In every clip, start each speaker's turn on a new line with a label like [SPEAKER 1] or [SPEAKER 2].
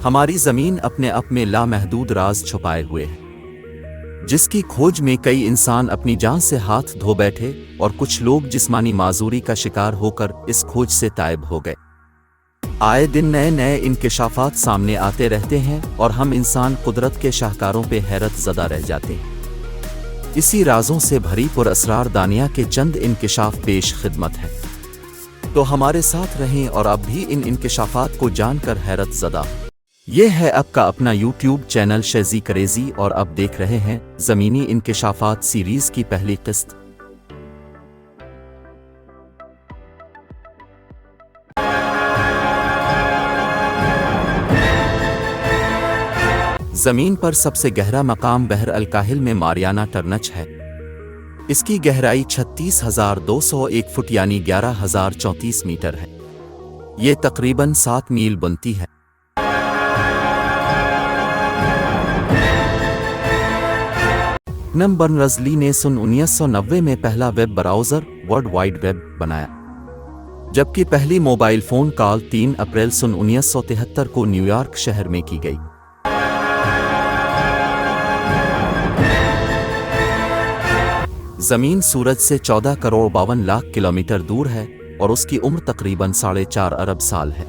[SPEAKER 1] ہماری زمین اپنے آپ میں لامحدود راز چھپائے ہوئے ہے، جس کی کھوج میں کئی انسان اپنی جان سے ہاتھ دھو بیٹھے اور کچھ لوگ جسمانی معذوری کا شکار ہو کر اس کھوج سے تائب ہو گئے۔ آئے دن نئے نئے انکشافات سامنے آتے رہتے ہیں اور ہم انسان قدرت کے شاہکاروں پہ حیرت زدہ رہ جاتے ہیں۔ اسی رازوں سے بھری پراسرار دنیا کے چند انکشاف پیش خدمت ہیں، تو ہمارے ساتھ رہیں اور اب بھی ان انکشافات کو جان کر حیرت زدہ ہوں۔ یہ ہے آپ کا اپنا یوٹیوب چینل شیزی کریزی، اور اب دیکھ رہے ہیں زمینی انکشافات سیریز کی پہلی قسط۔ زمین پر سب سے گہرا مقام بحر الکاہل میں ماریانا ٹرنچ ہے۔ اس کی گہرائی 36,201 فٹ یعنی 11,034 میٹر ہے۔ یہ تقریباً 7 میل بنتی ہے۔ برنرز-لی نے سن 1990 میں پہلا web browser world wide web بنایا، جبکہ پہلی موبائل فون کال 3 اپریل سن 1973 کو نیویارک شہر میں کی گئی۔ زمین سورج سے 14 کروڑ 52 لاکھ کلومیٹر دور ہے اور اس کی عمر تقریباً 4.5 ارب سال ہے۔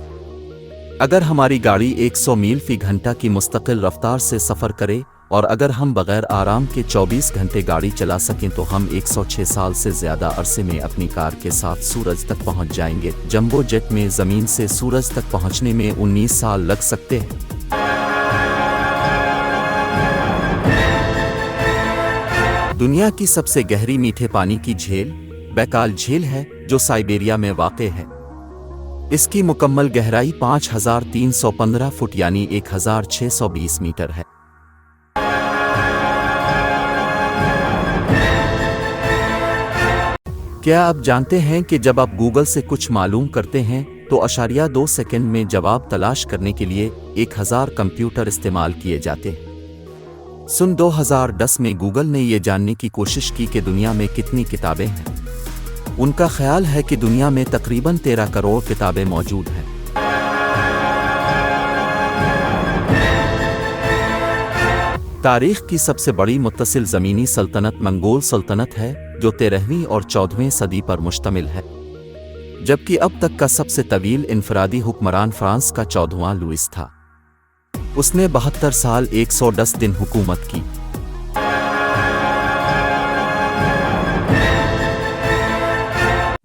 [SPEAKER 1] اگر ہماری گاڑی 100 میل فی گھنٹہ کی مستقل رفتار سے سفر کرے اور اگر ہم بغیر آرام کے 24 گھنٹے گاڑی چلا سکیں تو ہم 106 سال سے زیادہ عرصے میں اپنی کار کے ساتھ سورج تک پہنچ جائیں گے۔ جمبو جیٹ میں زمین سے سورج تک پہنچنے میں 19 سال لگ سکتے ہیں۔ دنیا کی سب سے گہری میٹھے پانی کی جھیل بیکال جھیل ہے، جو سائبیریا میں واقع ہے۔ اس کی مکمل گہرائی 5,315 فٹ یعنی 1,620 میٹر ہے۔ کیا آپ جانتے ہیں کہ جب آپ گوگل سے کچھ معلوم کرتے ہیں تو 0.2 سیکنڈ میں جواب تلاش کرنے کے لیے 1000 کمپیوٹر استعمال کیے جاتے ہیں؟ سن 2010 میں گوگل نے یہ جاننے کی کوشش کی کہ دنیا میں کتنی کتابیں ہیں۔ ان کا خیال ہے کہ دنیا میں تقریباً 13 کروڑ کتابیں موجود ہیں۔ تاریخ کی سب سے بڑی متصل زمینی سلطنت منگول سلطنت ہے، جو 13ویں اور 14ویں صدی پر مشتمل ہے، جبکہ اب تک کا سب سے طویل انفرادی حکمران فرانس کا 14واں لوئس تھا۔ اس نے 72 سال 110 دن حکومت کی۔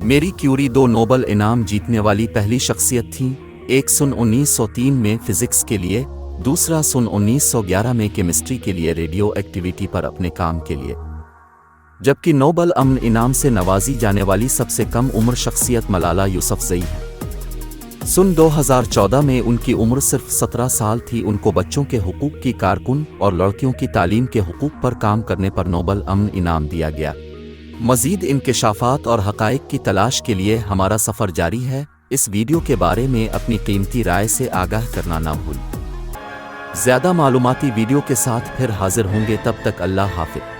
[SPEAKER 1] میری کیوری 2 نوبل انعام جیتنے والی پہلی شخصیت تھیں، ایک سن 1903 میں فزکس کے لیے، دوسرا سن 1911 میں کیمسٹری کے لیے ریڈیو ایکٹیویٹی پر اپنے کام کے لیے، جبکہ نوبل امن انعام سے نوازی جانے والی سب سے کم عمر شخصیت ملالہ یوسفزئی ہے۔ سن 2014 میں ان کی عمر صرف 17 سال تھی۔ ان کو بچوں کے حقوق کی کارکن اور لڑکیوں کی تعلیم کے حقوق پر کام کرنے پر نوبل امن انعام دیا گیا۔ مزید انکشافات اور حقائق کی تلاش کے لیے ہمارا سفر جاری ہے۔ اس ویڈیو کے بارے میں اپنی قیمتی رائے سے آگاہ کرنا نہ بھولیں۔ زیادہ معلوماتی ویڈیو کے ساتھ پھر حاضر ہوں گے، تب تک اللہ حافظ۔